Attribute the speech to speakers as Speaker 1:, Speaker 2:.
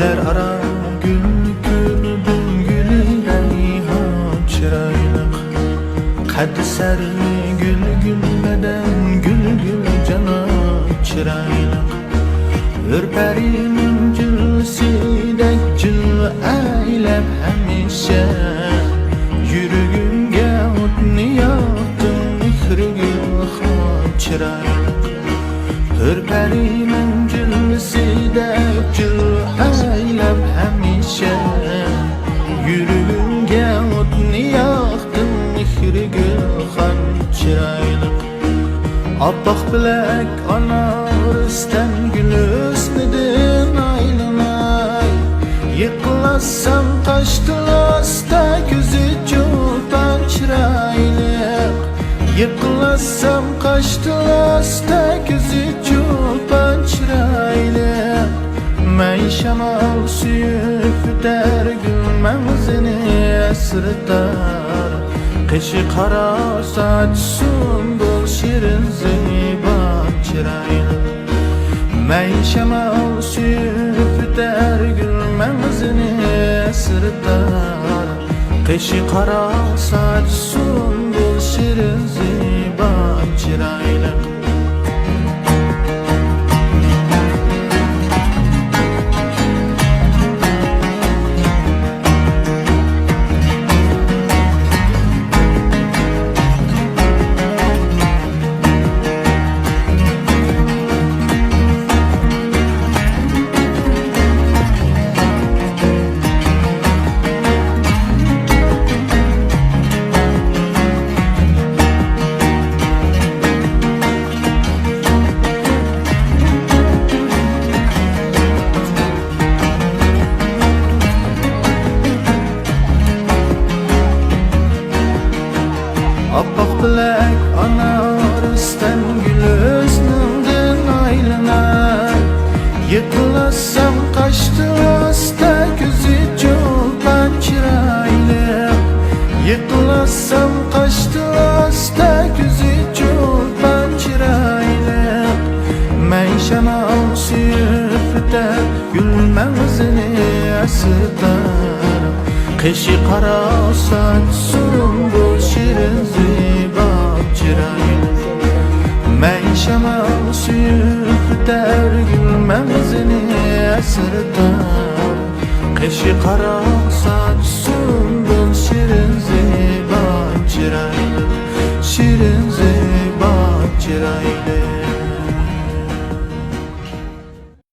Speaker 1: Güllər ara gül bülbülü reyhan çıraylık. Kaddi sarı gül beden gül cana çıraylık. Ürperimin cülsidek cül eylep hemişe. Yürügümge otni yaktım ihri gül han çıraylık. Ürperimin cülsidek cül eylep hemişe. Yürügümge otni yaktım ihri gül han çıraylık. Abbaq bilek anar isten gülüsnidin aylanay. Yıkılasam kaçtılasta gözü çulpan çıraylık. Yıkılasam kaçtılasta gözü çulpan çıraylık. Men şamal suyup der gülmemizini esirtar. Kışı kara saç sunbul şirin ziban çıraylık. Men şamal suyup der gülmemizini esirtar. Kışı kara saç sunbul şirin ziban çıraylık. Abbaq bilek anar isten gülüsnündin aylanay. Yıkılasam kaçtı hasta gözü çulpan çıraylık. Yıkılasam kaçtı hasta gözü çulpan çıraylık. Men şamal suyup der gülmemizini esirtar. Kışı kara saç sunbul şirin ziban çıraylık. Men şamal suyup der gülmemizini esirtar. Kışı kara saç sunbul şirin ziban çıraylık. Şirin ziban çıraylık.